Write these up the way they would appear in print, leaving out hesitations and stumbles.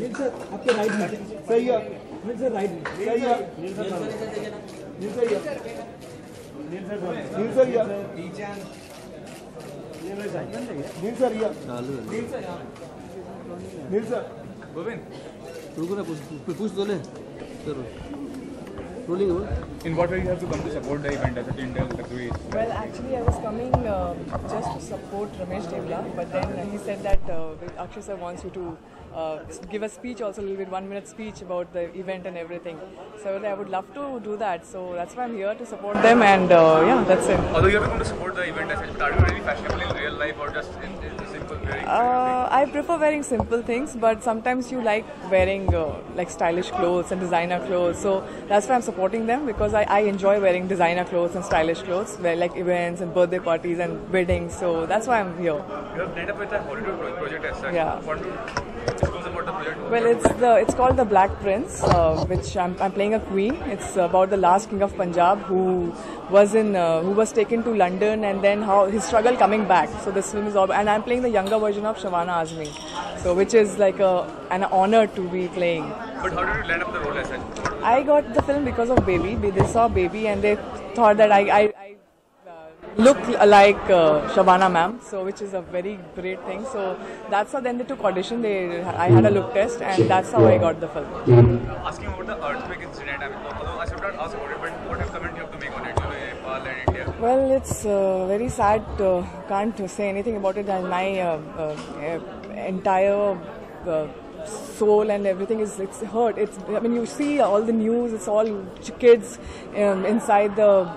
नील sir आपके right में सही है। नील सर राइट में सही है। नील सर नील सर नील सर नील सर नील सर नील सर गोविंद रुको ना पूछ दो ले rolling over. In what way you have to come to support the event as a Indian country? Well, actually, I was coming just to support Ramesh Devla, but then he said that Akshay sir wants you to give a speech, also a little bit 1 minute speech about the event and everything. So I would love to do that. So that's why I'm here to support them, and yeah, that's it. Although you have come to support the event as such, but are you really fashionable in real life or just in simple wearing? I prefer wearing simple things, but sometimes you like wearing like stylish clothes and designer clothes. So that's why I'm supporting them, because I enjoy wearing designer clothes and stylish clothes, where like events and birthday parties and weddings. So that's why I'm here. You have played up with a Hollywood project as such. Yeah. Want to disclose about the project? Well, it's called The Black Prince, which I'm playing a queen. It's about the last king of Punjab who was taken to London, and then how his struggle coming back. So this film is all, and I'm playing the younger version of Shabana Azmi, so which is like an honor to be playing. But how did you land up the role as such? I got the film because of Baby. They saw Baby and they thought that I look like Shabana ma'am, so which is a very great thing. So that's how then they took audition. I had a look test, and that's how I got the film. Asking about the earthquake incident, I mean, although I should not ask about it, but what comment you have to make on it, Nepal and India? Well, it's very sad. Can't say anything about it. And my entire soul and everything it's hurt. I mean, you see all the news. It's all kids inside the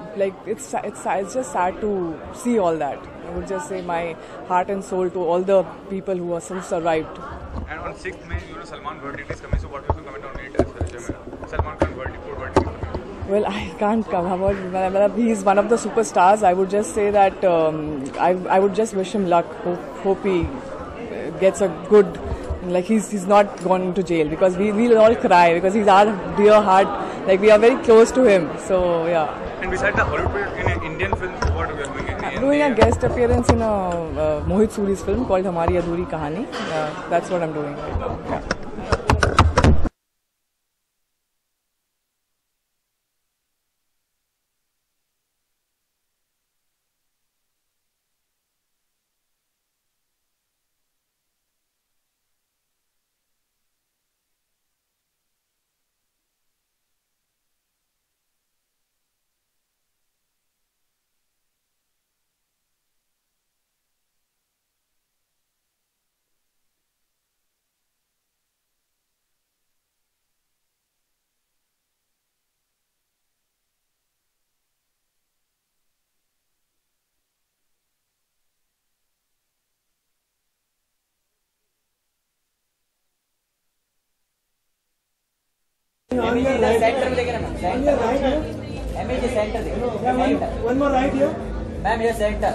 It's just sad to see all that. I would just say my heart and soul to all the people who are still survived. And on 6th May, Salman verdict is coming. So what do you have to comment on it as well? Salman Khan verdict, court verdict is coming. Well, I can't come about. He's one of the superstars. I would just say that I would just wish him luck. Hope he gets a good. Like he's not gone to jail, because we'll all cry, because he's our dear heart. Like we are very close to him. So yeah. And besides the Hollywood in Indian films, what are we doing? I'm doing a guest appearance in a Mohit Suri's film called Hamari Adhuri Kahani. That's what I'm doing right now. Yeah. On your right. Center में देखना ma'am. On your right here. Emmy center देखो. One more right here. Ma'am ये center.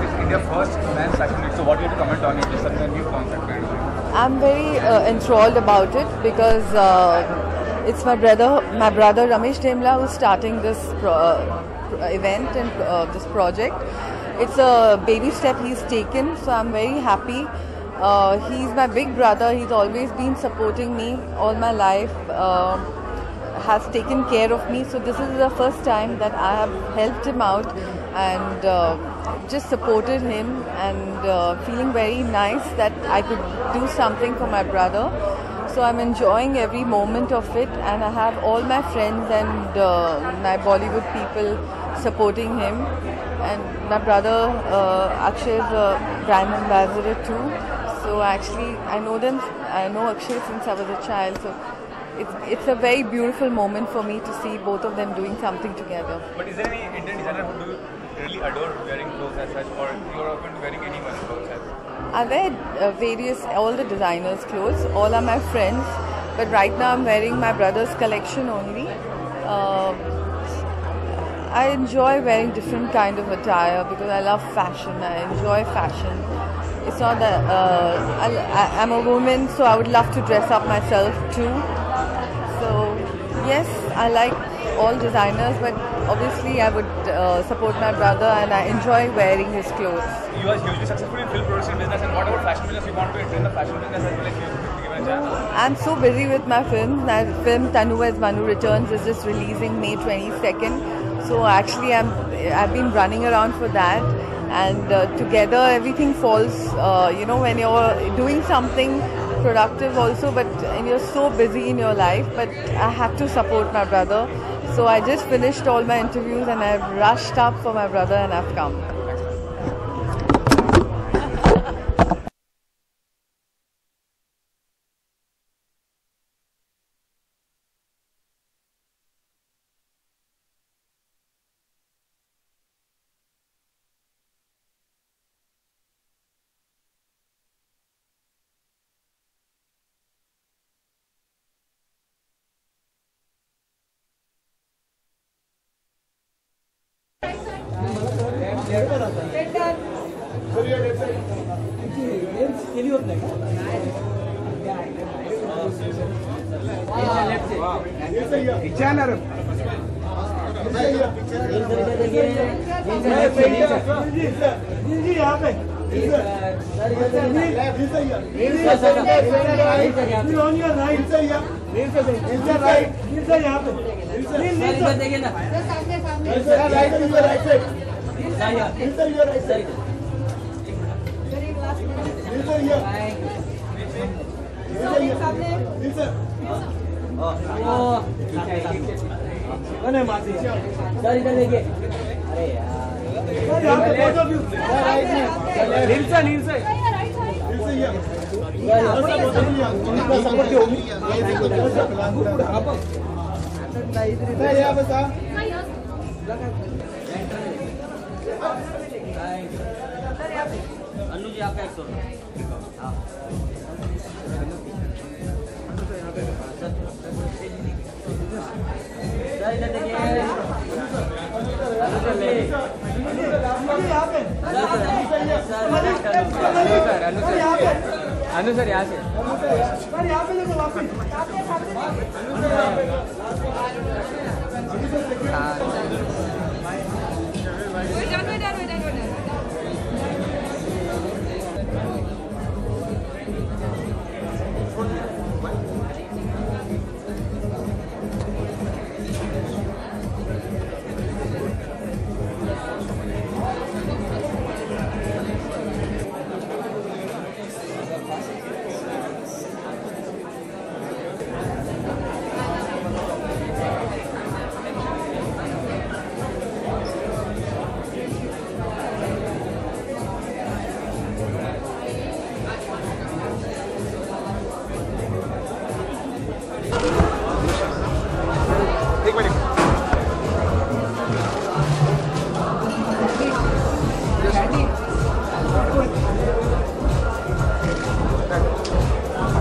It's India's first men's fashion week. So what do you have to comment on it? It's such a new concept. I'm very enthralled about it, because it's my brother Ramesh Devla who's starting this event and this project. It's a baby step he's taken, so I'm very happy. He's my big brother. He's always been supporting me all my life, has taken care of me. So this is the first time that I have helped him out and just supported him, and feeling very nice that I could do something for my brother. So I'm enjoying every moment of it, and I have all my friends and my Bollywood people supporting him. And my brother Akshay is a brand ambassador too. So actually I know Akshay since I was a child. So it's a very beautiful moment for me to see both of them doing something together. But is there any Indian designer who do you really adore wearing clothes as such, or you're open to wearing anyone's clothes as such? I wear all the designers' clothes. All are my friends, but right now I'm wearing my brother's collection only. I enjoy wearing different kind of attire because I love fashion. I enjoy fashion. It's not that I'm a woman, so I would love to dress up myself too. Yes, I like all designers, but obviously I would support my brother, and I enjoy wearing his clothes. You are hugely successful in film production business, and what about fashion business? You want to enter in the fashion business as well, if you given a chance? I'm so busy with my films. My film Tanu as Manu Returns is just releasing May 22nd. So actually I've been running around for that, and together everything falls, when you're doing something productive also, and you're so busy in your life, but I have to support my brother. So I just finished all my interviews and I've rushed up for my brother and I've come. Annu ji आपका 100 अनु sir यहाँ से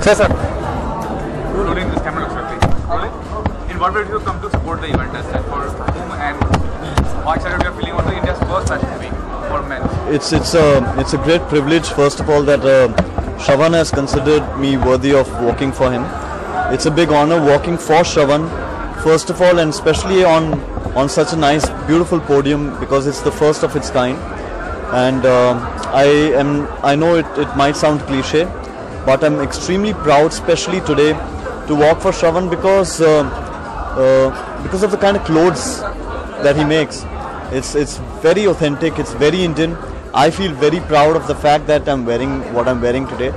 Sir. Rolling this camera, please. Rolling. In what way did you come to support the event as for whom and how excited you are feeling on the India's first fashion week for men? It's a great privilege, first of all, that Shravan has considered me worthy of walking for him. It's a big honor walking for Shravan, first of all, and especially on such a nice, beautiful podium, because it's the first of its kind. And I know it might sound cliche, but I'm extremely proud, especially today, to walk for Shravan because of the kind of clothes that he makes. It's very authentic, it's very Indian. I feel very proud of the fact that I'm wearing what I'm wearing today.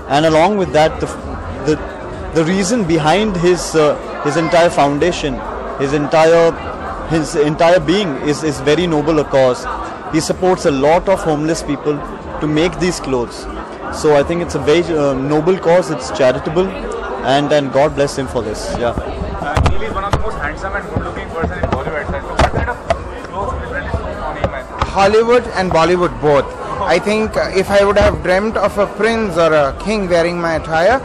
And along with that, the reason behind his entire foundation, his entire being is very noble a cause. He supports a lot of homeless people to make these clothes. So I think it's a very noble cause, it's charitable, and God bless him for this. Yeah. Neil is one of the most handsome and good-looking person in Bollywood. So what kind of clothes difference on him? Hollywood and Bollywood both. I think if I would have dreamt of a prince or a king wearing my attire,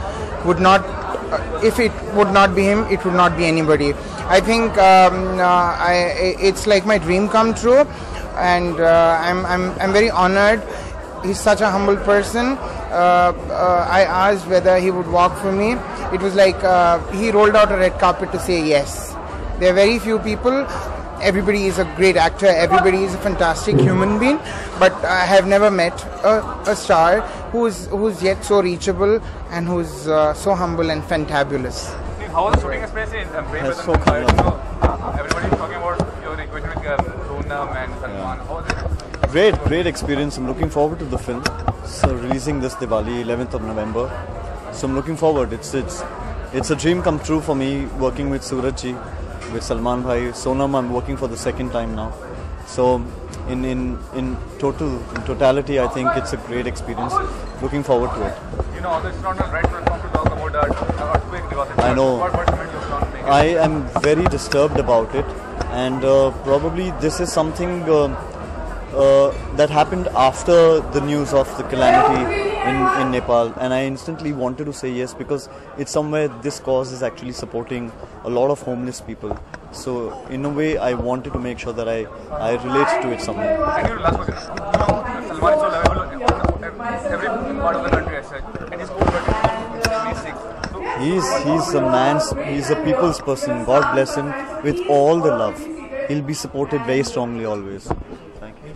if it would not be him, it would not be anybody. I think it's like my dream come true, and I'm very honored. He's such a humble person. I asked whether he would walk for me. It was like he rolled out a red carpet to say yes. There are very few people. Everybody is a great actor. Everybody is a fantastic human being. But I have never met a star who's yet so reachable and who's so humble and fantabulous. How was the shooting experience in Brave That's Brother? so kind. Everybody is talking about your equation with Sonam and Salman. How was it? Great experience. I'm looking forward to the film. So releasing this Diwali, 11th of November. So I'm looking forward. It's a dream come true for me working with Suraj ji, with Salman bhai. Sonam I'm working for the second time now. So in totality, I think it's a great experience. Looking forward to it. You know, although it's not a right platform to talk about that earthquake because I know. What made you not make it? I am very disturbed about it, and probably this is something that happened after the news of the calamity in Nepal, and I instantly wanted to say yes because it's somewhere this cause is actually supporting a lot of homeless people. So in a way, I wanted to make sure that I relate to it somehow. And your last question, Salman is so lovable in every part of the country as such, and he's old but he's sick. So He's a man, he's a people's person. God bless him with all the love. He'll be supported very strongly always. Thank you.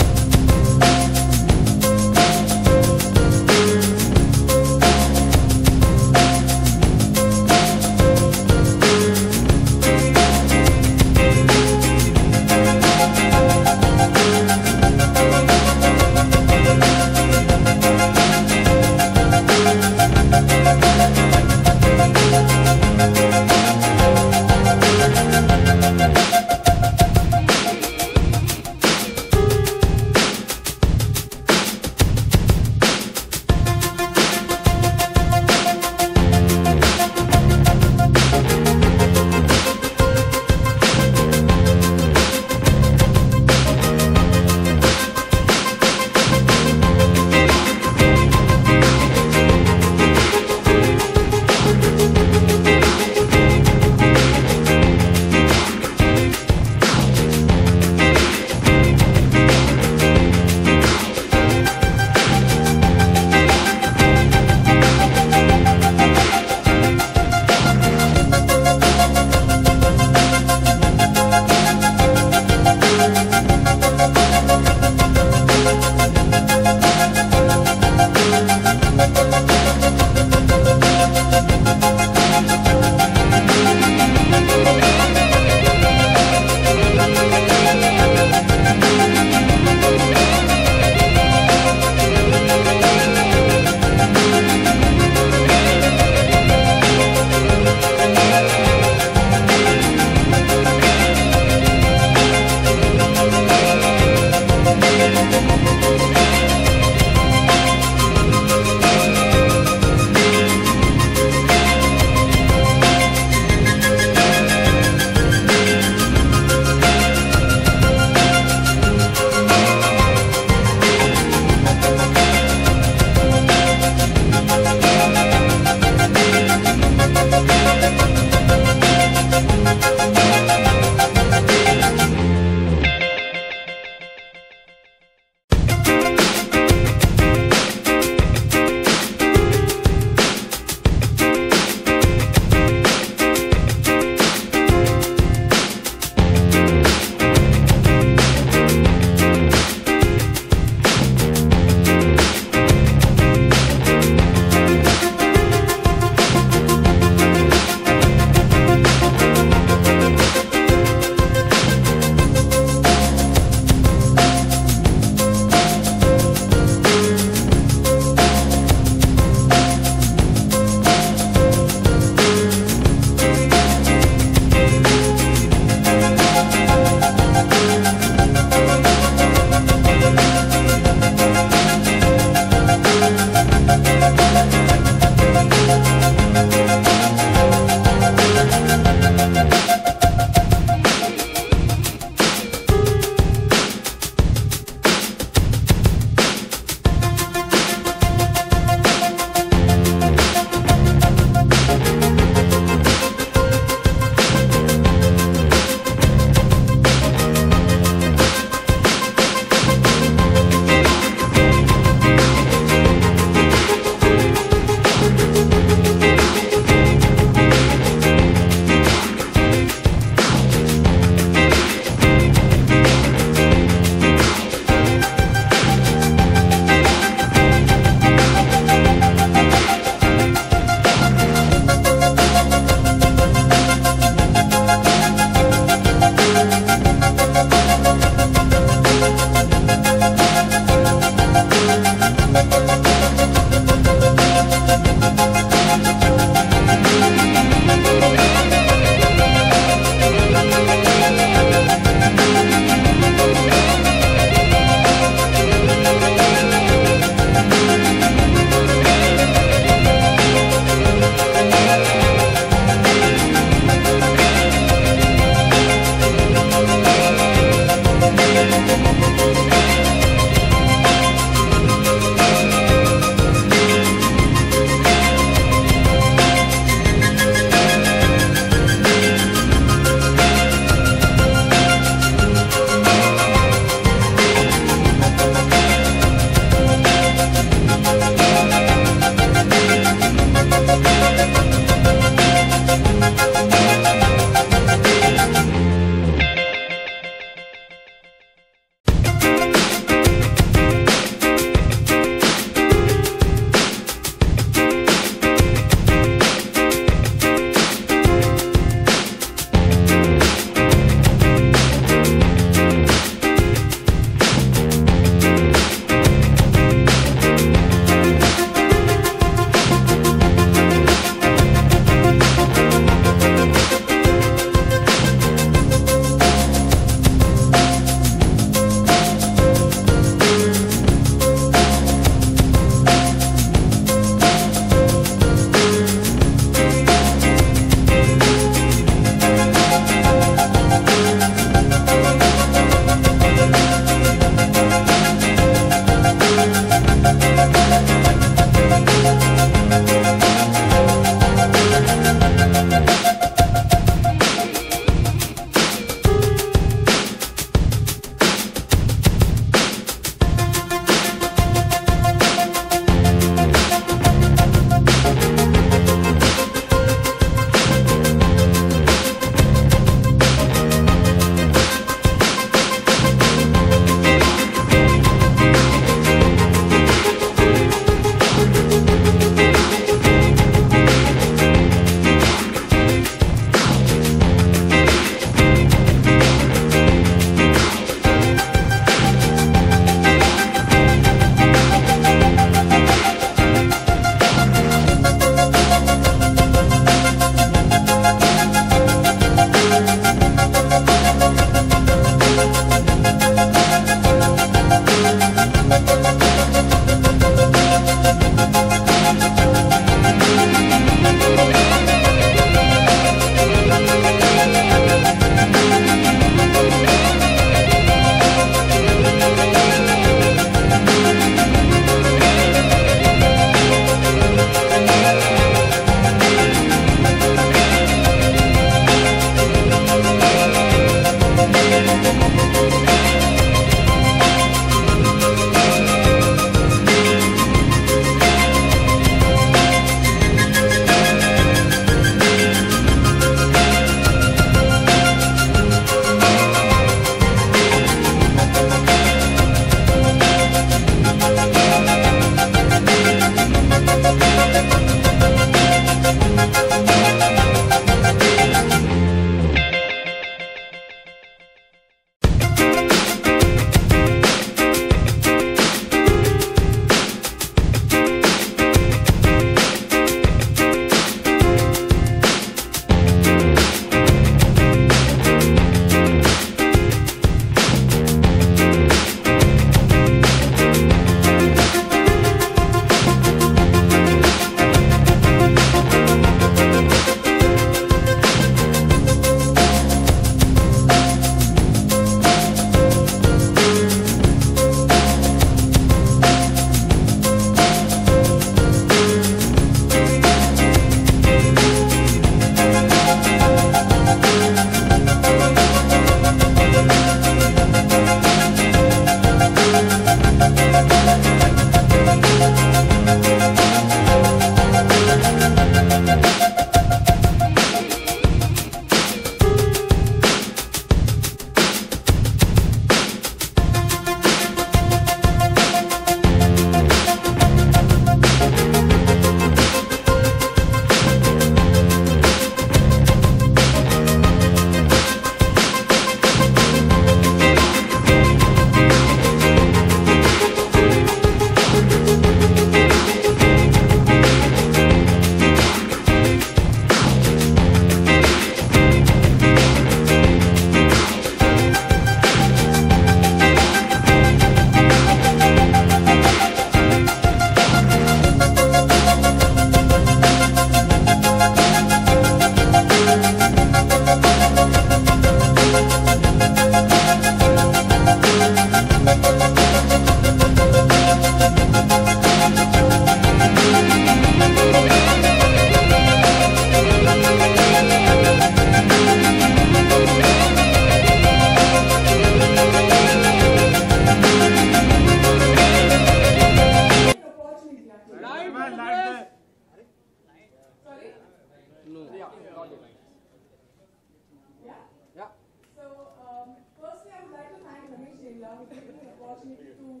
to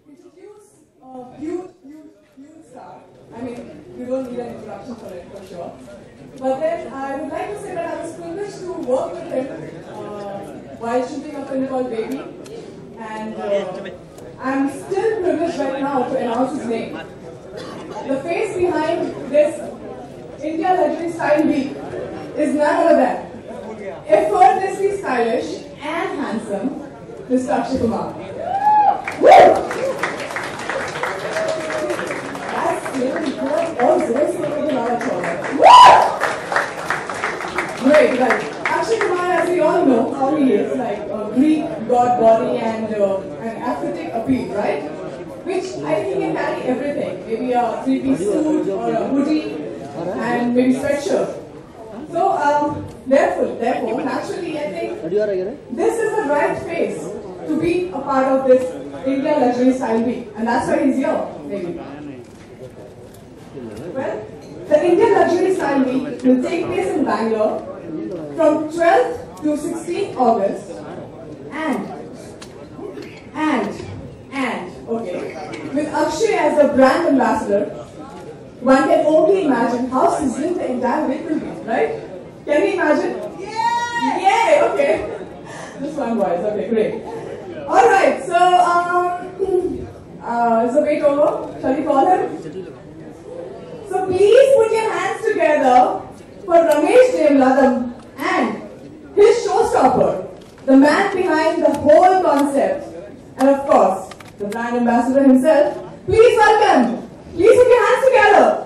introduce a huge star. I mean, you don't need an introduction for it, for sure. But then I would like to say that I was privileged to work with him while shooting a film called Baby. And I'm still privileged right now to announce his name. The face behind this India Luxury Style Week is none other than effortlessly stylish and handsome, Mr. Akshay Kumar. Woo! That's really good. All voice over the Great, right. Akshay Kumar, as we all know, how he is, like a Greek god body and an athletic appeal, right? Which I think he can carry everything. Maybe a three-piece suit or a hoodie and maybe sweatshirt. So, therefore, naturally, I think this is the right face to be a part of this India Luxury Style Week, and that's why he's here, maybe. Well, the India Luxury Style Week will take place in Bangalore from 12th to 16th August, okay, with Akshay as the brand ambassador. One can only imagine how sizzling the entire week will be, right? Can we imagine? Yeah! Yay! Okay. This one, boys. Okay, great. Alright, so, is the wait over? Shall we call him? So please put your hands together for Ramesh Demla and his showstopper, the man behind the whole concept, and of course, the brand ambassador himself. Please welcome. Please put your hands together.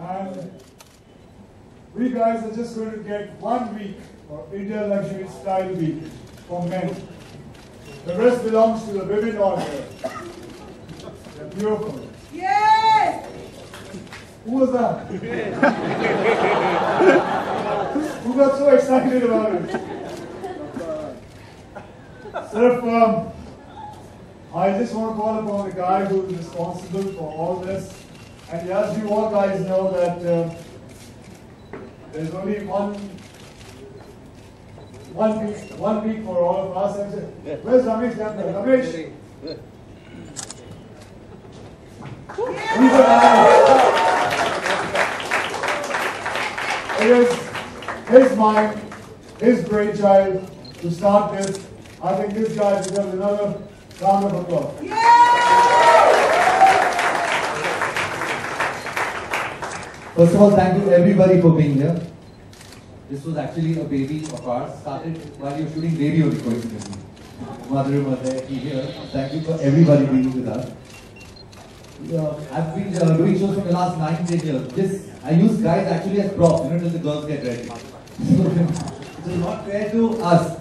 And we guys are just going to get 1 week for India Luxury Style Week for men. The rest belongs to the women out there. They're beautiful. Yes! Who was that? Who got so excited about it? Sir, I just want to call upon the guy who is responsible for all this. And as you all guys know that there's only one week for all of us. Where's Ramesh? Ramesh? It is his mind, his brainchild to start this. I think this guy deserves another round of applause. First of all, thank you everybody for being here. This was actually a baby of ours, started while you were shooting Baby only, coincidentally. Mother was there, here. Thank you for everybody being with us. I've been doing shows for the last 9-10 years. I use guys actually as props, till the girls get ready. It is not fair to us.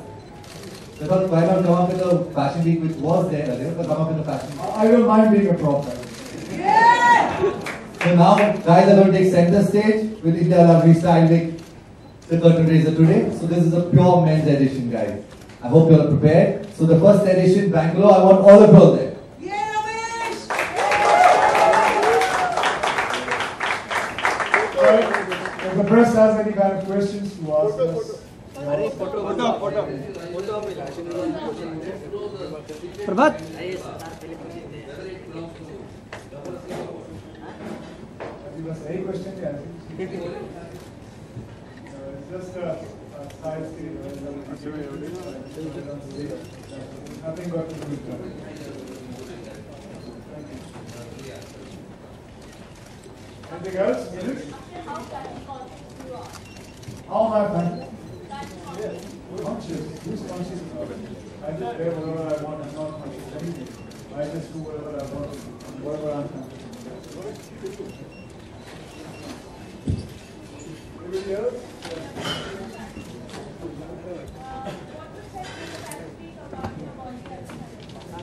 So I thought, why not come up with a fashion week which was there earlier, but come up with a fashion week. I don't mind being a prop. So now, guys are going to take center stage with India Luxury Style Week, the curtain raiser today. So this is a pure men's edition, guys. I hope you are prepared. So the first edition, Bangalore, I want all of you all there. If the press has any kind of questions to ask us. Prabhat. Any question? Just a side screen. Nothing got to do with that. Anything else? How am I fine? Conscious. Who's conscious about it? I just wear whatever I want. I'm not conscious of anything. I just do whatever I want. Whatever I'm conscious of. Anybody else?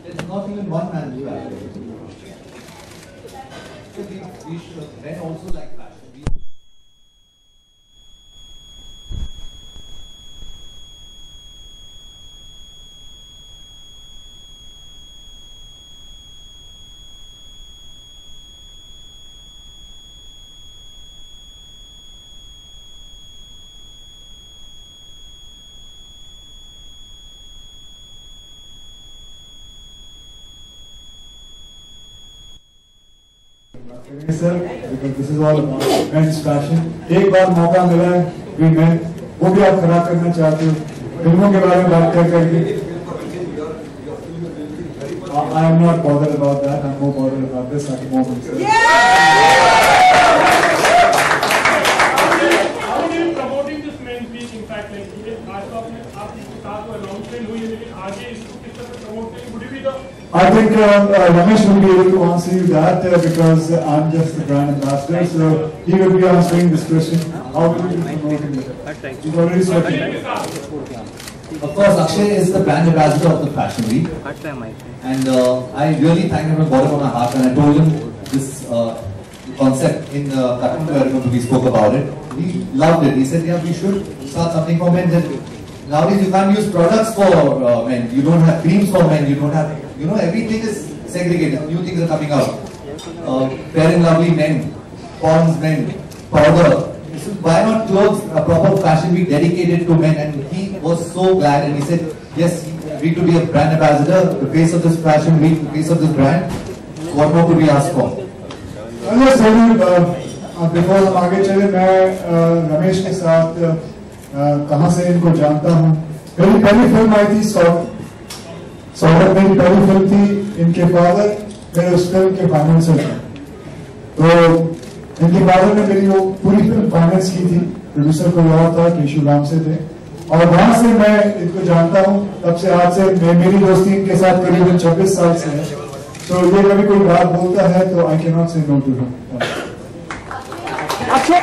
There's not even one man who has so we should then also like fashion. Sir, because this is all about men's fashion. एक बार मौका मिला है भी मैं वो भी आप खराब करना चाहते हो फिल्मों के बारे में बात करके I am not bothered about that. I'm more bothered about this at the moment. Sir. How are you promoting this men's week? In fact, like आज तो आपने साथ में announcement हुई है लेकिन आगे इसको किस तरह promote करेंगे? Would it be the I think Ramesh will be able to answer you that because I'm just the brand ambassador, so he will be answering this question. How will you be promoting it? He's already started. Of course, Akshay is the brand ambassador of the Fashion Week. And I really thank him from the bottom of my heart when I told him this concept in Cartoon to America, we spoke about it. He loved it. He said, yeah, we should start something for men. Nowadays you can't use products for men. You don't have creams for men. You don't have, everything is segregated. New things are coming out. Fair and Lovely men, Pond's men, powder. So why not clothes, a proper fashion week dedicated to men? And he was so glad and he said, yes, he agreed to be a brand ambassador, the face of this fashion week, the face of this brand. What more could we ask for? Before हम आगे चले मैं रमेश के साथ कहाँ से इनको जानता हूँ मेरी पहली फिल्म आई थी सौरभ मेरी पहली फिल्म थी इनके फादर मेरे उस फिल्म के फाइनेंसर थे तो इनके फादर ने मेरी वो पूरी फिल्म फाइनेंस की थी प्रोड्यूसर को याद था केशव राम से थे और वहां से मैं इनको जानता हूँ तब से आज से मेरी दोस्ती इनके साथ करीबन 26 साल से है तो ये कभी कोई बात बोलता है तो आई कैन नॉट से नो टू हिम अक्षय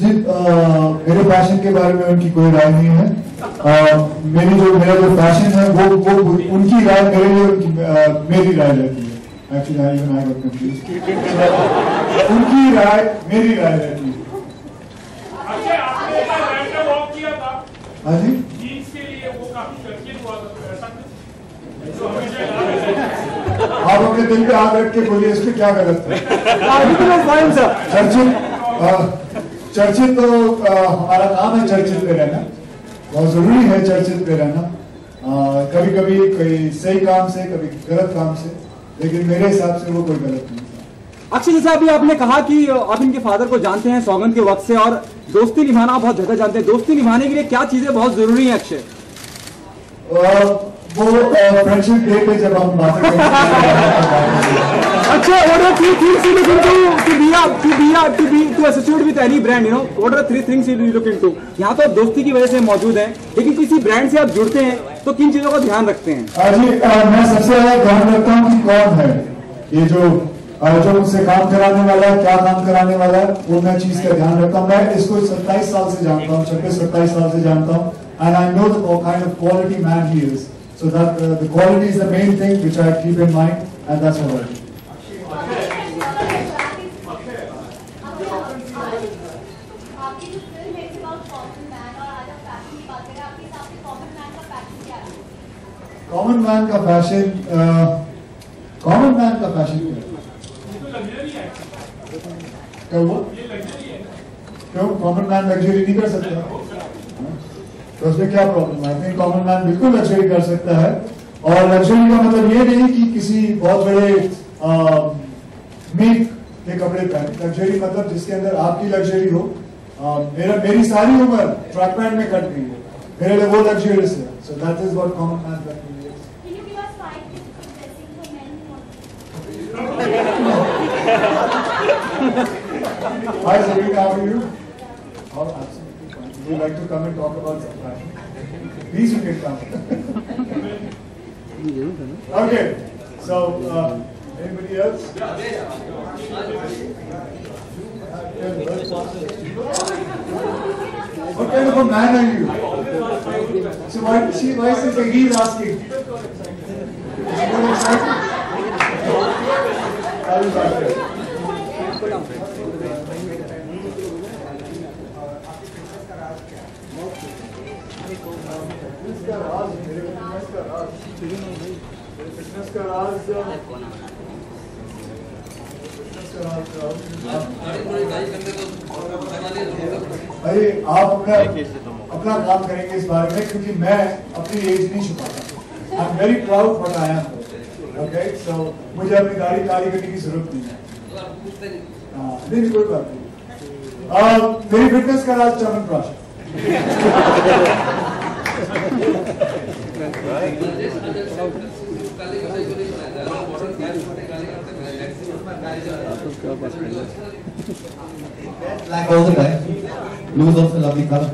जी मेरे फैशन के बारे में उनकी कोई राय नहीं है। मेरा जो फैशन है वो उनकी राय मेरे लिए मेरी राय रहती है। Actually I got confused. उनकी राय मेरी राय रहती है। अच्छा, आपने एक बार रैंडम वॉक किया था। हाँ जी, जीन्स के लिए वो काफी चर्चित हुआ था, ऐसा कुछ जो हमेशा याद है। आप अपने दिल पे हाथ रख के बोलिए इसमें क्या गलत है। चर्चित तो हमारा काम है, चर्चित पे रहना बहुत जरूरी है। चर्चित पे रहना कभी कभी कोई सही काम से, कभी गलत काम से, लेकिन मेरे हिसाब से वो कोई गलत नहीं। अक्षय जैसे अभी आपने कहा कि आप इनके फादर को जानते हैं सौगंध के वक्त से और दोस्ती निभाना बहुत जगह जानते हैं, दोस्ती निभाने के लिए क्या चीजें बहुत जरूरी हैं अक्षय? वो फ्रेंडशिप डे पे जब हम बातें करेंगे। अच्छा, what are three things you look into to associate with any brand? You know, what are three things you look into? यहाँ तो दोस्ती की वजह से मौजूद हैं, लेकिन किसी ब्रांड से आप जुड़ते हैं तो किन चीजों का ध्यान रखते हैं? जी मैं सबसे ज्यादा ध्यान रखता हूँ कि कौन है ये जो मुझसे काम कराने वाला है, क्या काम कराने वाला है, वो मैं चीज का ध्यान रखता हूँ। मैं इसको 27 साल से जानता हूँ, 26-27 साल से जानता हूँ, and I know the kind of quality man he is. So that the quality is the main thing which I keep in mind, and that's what I do. Common man का फैशन क्या हुआ? क्यों common man luxury नहीं कर सकता? तो उसमें क्या प्रॉब्लम है? आई थिंक कॉमन मैन बिल्कुल लग्जरी कर सकता है। और लग्जरी का मतलब ये नहीं कि किसी बहुत बड़े मीट के कपड़े पहने। लग्जरी मतलब जिसके अंदर आपकी लग्जरी हो। मेरी सारी उम्र ट्रैक पैंट में कट गई है, मेरे लिए वो लग्जरियस है। So that is what common man luxury is. Hi Zareen, how are you? Oh, absolutely fine. Would you like to come and talk about some fashion? Please, you can come. Okay, so anybody else? What kind of a man are you? So why is it that he's asking? Is he going excited? How is that? Fitness का राज भाई आप अपना काम करेंगे इस बारे में, क्योंकि मैं अपनी एज नहीं छुपाता। I am very proud what I am. Okay, so मुझे अपनी दाढ़ी काली करने की जरूरत नहीं है। नहीं, कोई बात नहीं। मेरी फिटनेस का राज chyawanprash. Like all the time, blue is also a lovely color.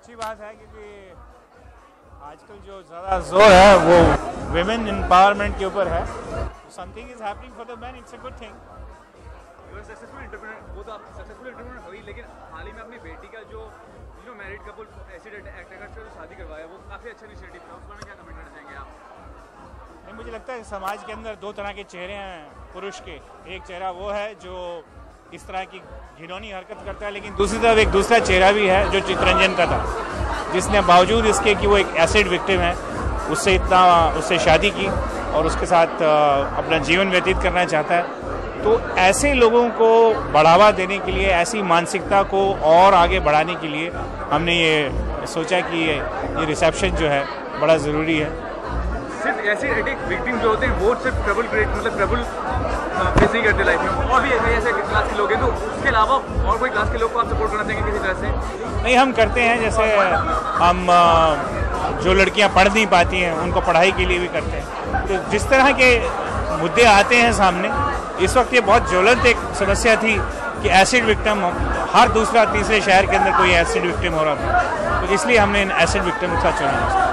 अच्छी बात है क्योंकि आजकल जो ज़्यादा जोर है वो विमेन एम्पावरमेंट के ऊपर है. Something is happening for the man, it's a good thing. Successful entrepreneur, वो तो आप सक्सेसफुल एंटरप्रेन्योर हुई, लेकिन हाल ही में अपनी बेटी का जो मैरिड कपल एसिड अटैक से जो शादी करवाया वो काफ़ी अच्छा इनिशिएटिव था. उस पर क्या कमेंट करना चाहेंगे आप? नहीं, मुझे लगता है समाज के अंदर दो तरह के चेहरे हैं पुरुष के. एक चेहरा वो है जो इस तरह की घिनौनी हरकत करता है, लेकिन दूसरी तरफ एक दूसरा चेहरा भी है जो चितरंजन का था, जिसने बावजूद इसके कि वो एक एसिड विक्टिम है उससे शादी की और उसके साथ अपना जीवन व्यतीत करना चाहता है. तो ऐसे लोगों को बढ़ावा देने के लिए, ऐसी मानसिकता को और आगे बढ़ाने के लिए हमने ये सोचा कि ये रिसेप्शन जो है बड़ा ज़रूरी है. सिर्फ ऐसे विक्टिम जो होते हैं वो सिर्फ ट्रबल फेस नहीं करते लाइफ में, और भी ऐसे क्लास के लोग हैं, तो उसके अलावा और कोई क्लास के लोग को आप सपोर्ट करना चाहेंगे किसी तरह से? नहीं, हम करते हैं. जैसे हम जो लड़कियां पढ़ नहीं पाती हैं उनको पढ़ाई के लिए भी करते हैं. तो जिस तरह के मुद्दे आते हैं सामने, इस वक्त ये बहुत ज्वलंत एक समस्या थी कि एसिड विक्टिम, हर दूसरा तीसरे शहर के अंदर कोई एसिड विक्टिम हो रहा था, तो इसलिए हमने इन एसिड विक्टिम का चुना.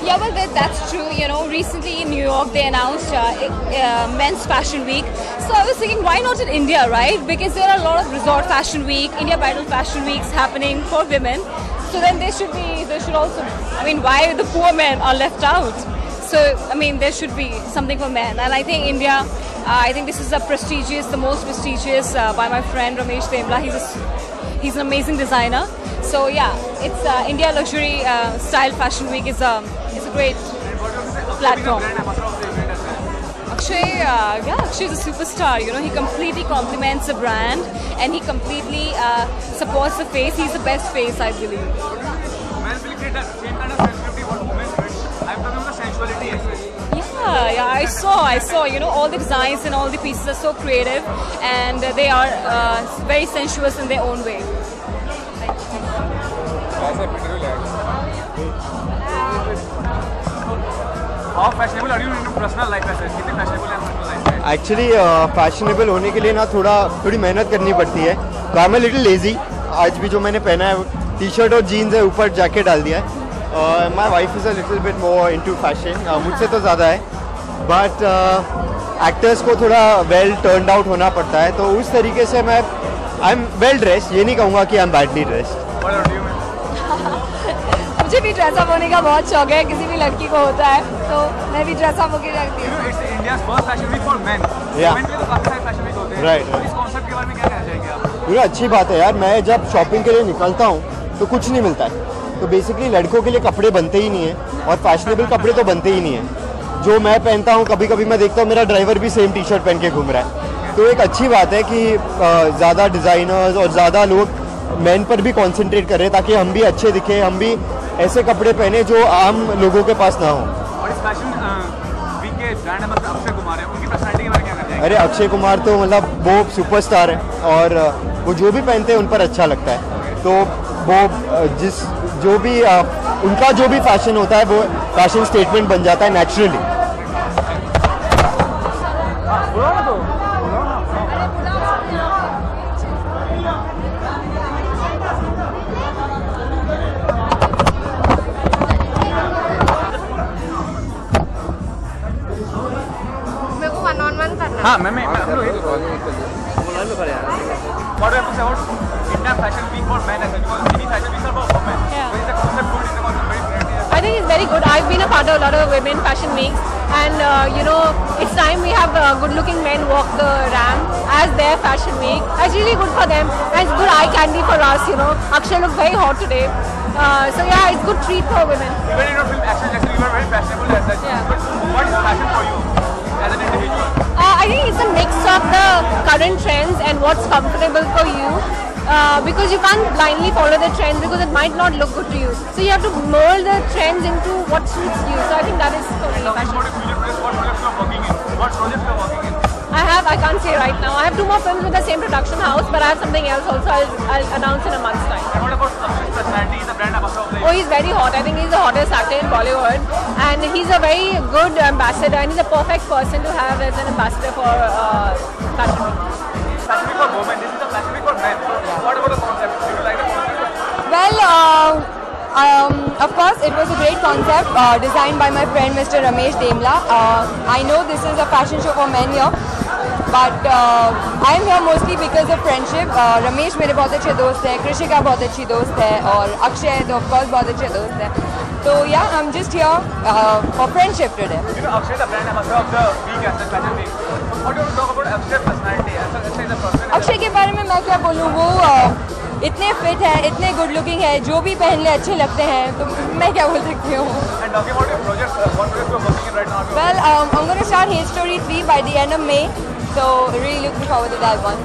Yeah, well, that's true. You know, recently in New York they announced Men's Fashion Week. So I was thinking, why not in India, right? Because there are a lot of resort fashion week, India Bridal Fashion Weeks happening for women. So then they should also. I mean, why the poor men are left out? So I mean, there should be something for men. And I think India, I think this is the most prestigious by my friend Ramesh Temla. He's an amazing designer. So yeah, it's India Luxury Style Fashion Week is a great platform. Akshay, Akshay is a superstar. You know, he completely complements the brand and he completely supports the face. He's the best face, I believe. Men will create that same kind of sensitivity what women bring. I'm talking about sensuality as well. Yeah, I saw. You know, all the designs and all the pieces are so creative, and they are very sensuous in their own way. How fashionable are you in your personal life? कितने fashionable हैं personal life? Actually, fashionable होने के लिए ना थोड़ी मेहनत करनी पड़ती है. तो I'm a little lazy. आज भी जो मैंने पहना है टी शर्ट और जीन्स है, ऊपर जैकेट डाल दिया है. My wife is a little bit more into fashion. मुझसे तो ज़्यादा है. But एक्टर्स को थोड़ा well turned out होना पड़ता है. तो उस तरीके से मैं I'm well dressed. ये नहीं कहूँगा कि I'm badly dressed. मुझे भी ड्रेसअप होने का बहुत शौक है, किसी भी लड़की को होता है, तो मैं भी ड्रेसअप होके रखती हूँ. It's India's first fashion week for men. Yeah. Men के लिए तो काफी सारे fashion week होते हैं. Right. तो इस कॉन्सेप्ट के बारे में क्या कहना चाहेंगे आप? ये अच्छी बात है यार. मैं जब शॉपिंग के लिए निकलता हूँ तो कुछ नहीं मिलता है. तो बेसिकली लड़कों के लिए कपड़े बनते ही नहीं है और फैशनेबल कपड़े तो बनते ही नहीं है. जो मैं पहनता हूँ, कभी कभी मैं देखता हूँ मेरा ड्राइवर भी सेम टी शर्ट पहन के घूम रहा है. तो एक अच्छी बात है कि ज़्यादा डिज़ाइनर्स और ज़्यादा लोग मेन पर भी कॉन्सेंट्रेट कर रहे हैं ताकि हम भी अच्छे दिखें, हम भी ऐसे कपड़े पहने जो आम लोगों के पास ना हो. और इस फैशन वीक के ब्रांड एम्बेसडर अक्षय कुमार है, उनकी पर्सनालिटी के बारे में क्या कहना चाहेंगे? अरे अक्षय कुमार तो मतलब वो सुपरस्टार है और वो जो भी पहनते हैं उन पर अच्छा लगता है. तो वो जो भी उनका जो भी फैशन होता है वो फैशन स्टेटमेंट बन जाता है नेचुरली. हाँ, मैं हम लोग What do you have to say about India Fashion Week for men as well? Because many fashion weeks are for women. Yeah. So is the concept good? Is the concept very friendly? I think it's very good. I've been a part of a lot of women fashion weeks, and you know, it's time we have good-looking men walk the ramp as their fashion week. It's really good for them, and it's good eye candy for us. You know, Akshay looked very hot today, so yeah, it's good treat for women. Even in your film Action Jackson, you were very fashionable as such. Yeah. But what is fashion for you as an individual? I think it's a mix of the current trends and what's comfortable for you. Because you can't blindly follow the trends because it might not look good to you. So you have to mold the trends into what suits you. So I think that is totally fashion. What projects you are working in? What projects you are working in? I can't say right now. I have 2 more films with the same production house, but I have something else also I'll announce in a month's time. And what about Akshay's personality, the brand ambassador? Oh, he's very hot. I think he's the hottest actor in Bollywood, and he's a very good ambassador, and he's a perfect person to have as an ambassador for Fashion Week. Fashion Week for women. This is the Fashion Week for men. What about the concept? Do you like the concept? Well, of course, it was a great concept designed by my friend Mr. Ramesh Demla. I know this is a fashion show for men here, but I am here mostly because of friendship. Ramesh मेरे बहुत अच्छे दोस्त हैं, Krishika बहुत अच्छी दोस्त है, और अक्षय तो of course बहुत अच्छे दोस्त हैं. So yeah, I'm just here for friendship today. You know, Akshay, the brand ambassador of the week as the Fashion Week. What do you want to talk about Akshay's personality? As a person. Akshay के बारे में मैं क्या बोलूँ, वो इतने fit है, इतने गुड लुकिंग है, जो भी पहन ले अच्छे लगते हैं, तो मैं क्या बोल सकती हूँ. And talking about your projects, what projects you are working in right now? Well, I'm going to start Hate Story 3 by the end of May, so really looking forward to that one.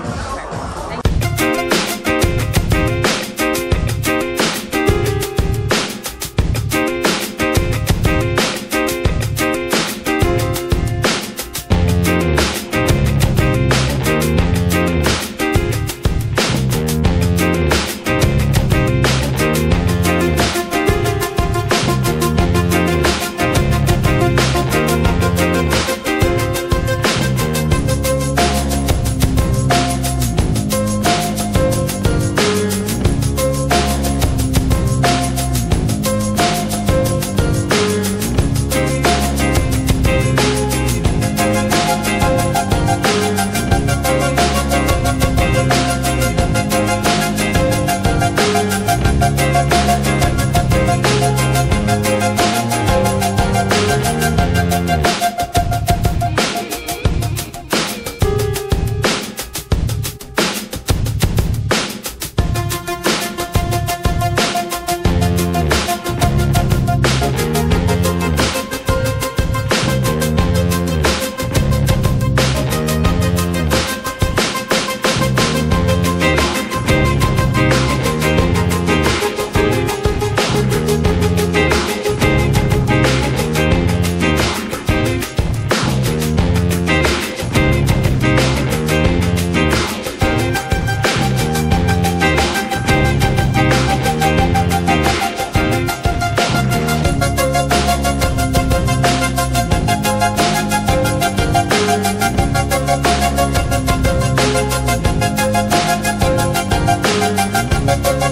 Thank you.